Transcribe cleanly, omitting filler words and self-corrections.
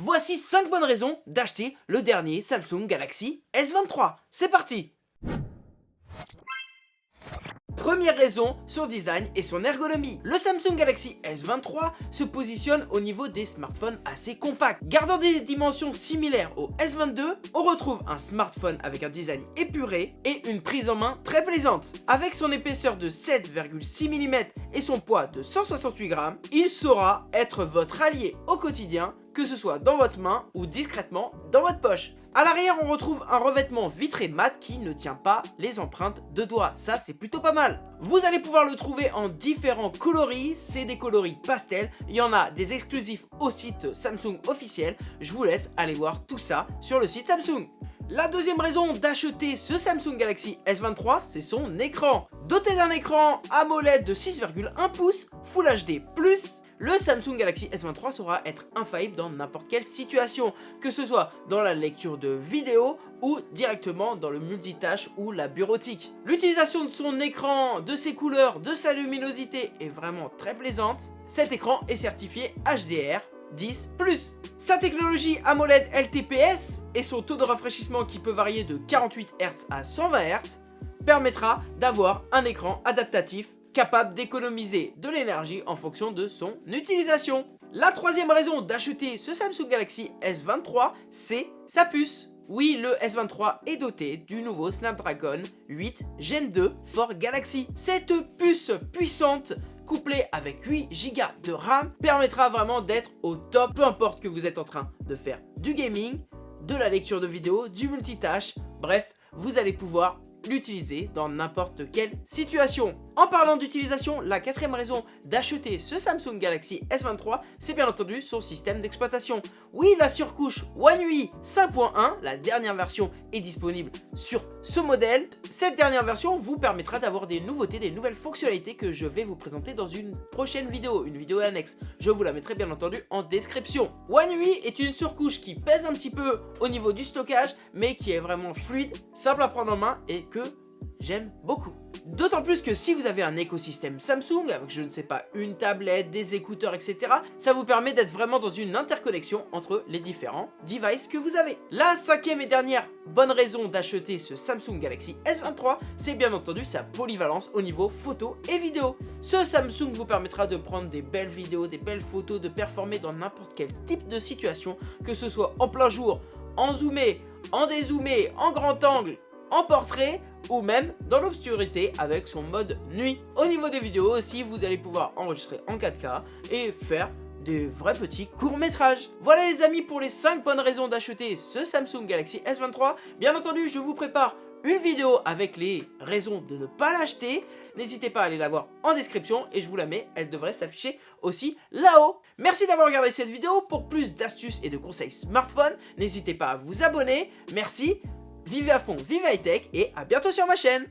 Voici 5 bonnes raisons d'acheter le dernier Samsung Galaxy S23. C'est parti! Première raison, son design et son ergonomie. Le Samsung Galaxy S23 se positionne au niveau des smartphones assez compacts. Gardant des dimensions similaires au S22, on retrouve un smartphone avec un design épuré et une prise en main très plaisante. Avec son épaisseur de 7,6 mm et son poids de 168 grammes, il saura être votre allié au quotidien, que ce soit dans votre main ou discrètement dans votre poche. A l'arrière, on retrouve un revêtement vitré mat qui ne tient pas les empreintes de doigts. Ça, c'est plutôt pas mal. Vous allez pouvoir le trouver en différents coloris. C'est des coloris pastel. Il y en a des exclusifs au site Samsung officiel. Je vous laisse aller voir tout ça sur le site Samsung. La deuxième raison d'acheter ce Samsung Galaxy S23, c'est son écran. Doté d'un écran AMOLED de 6,1 pouces Full HD+, le Samsung Galaxy S23 saura être infaillible dans n'importe quelle situation, que ce soit dans la lecture de vidéos ou directement dans le multitâche ou la bureautique. L'utilisation de son écran, de ses couleurs, de sa luminosité est vraiment très plaisante. Cet écran est certifié HDR10+. Sa technologie AMOLED LTPS et son taux de rafraîchissement qui peut varier de 48 Hz à 120 Hz permettra d'avoir un écran adaptatif capable d'économiser de l'énergie en fonction de son utilisation. La troisième raison d'acheter ce Samsung Galaxy S23, c'est sa puce. Oui, le S23 est doté du nouveau Snapdragon 8 Gen 2 for Galaxy. Cette puce puissante, couplée avec 8 Go de RAM, permettra vraiment d'être au top, peu importe que vous êtes en train de faire du gaming, de la lecture de vidéos, du multitâche, bref, vous allez pouvoir l'utiliser dans n'importe quelle situation. En parlant d'utilisation, la quatrième raison d'acheter ce Samsung Galaxy S23, c'est bien entendu son système d'exploitation. Oui, la surcouche One UI 5.1, la dernière version est disponible sur ce modèle. Cette dernière version vous permettra d'avoir des nouveautés, des nouvelles fonctionnalités que je vais vous présenter dans une prochaine vidéo, une vidéo annexe. Je vous la mettrai bien entendu en description. One UI est une surcouche qui pèse un petit peu au niveau du stockage, mais qui est vraiment fluide, simple à prendre en main et que j'aime beaucoup. D'autant plus que si vous avez un écosystème Samsung, avec je ne sais pas, une tablette, des écouteurs, etc., ça vous permet d'être vraiment dans une interconnexion entre les différents devices que vous avez. La cinquième et dernière bonne raison d'acheter ce Samsung Galaxy S23, c'est bien entendu sa polyvalence au niveau photo et vidéo. Ce Samsung vous permettra de prendre des belles vidéos, des belles photos, de performer dans n'importe quel type de situation, que ce soit en plein jour, en zoomé, en dézoomé, en grand angle, en portrait ou même dans l'obscurité avec son mode nuit. Au niveau des vidéos aussi, vous allez pouvoir enregistrer en 4K et faire des vrais petits courts-métrages. Voilà les amis pour les 5 bonnes raisons d'acheter ce Samsung Galaxy S23. Bien entendu, je vous prépare une vidéo avec les raisons de ne pas l'acheter. N'hésitez pas à aller la voir en description et je vous la mets, elle devrait s'afficher aussi là-haut. Merci d'avoir regardé cette vidéo. Pour plus d'astuces et de conseils smartphone, n'hésitez pas à vous abonner. Merci. Vivez à fond, vive high tech et à bientôt sur ma chaîne.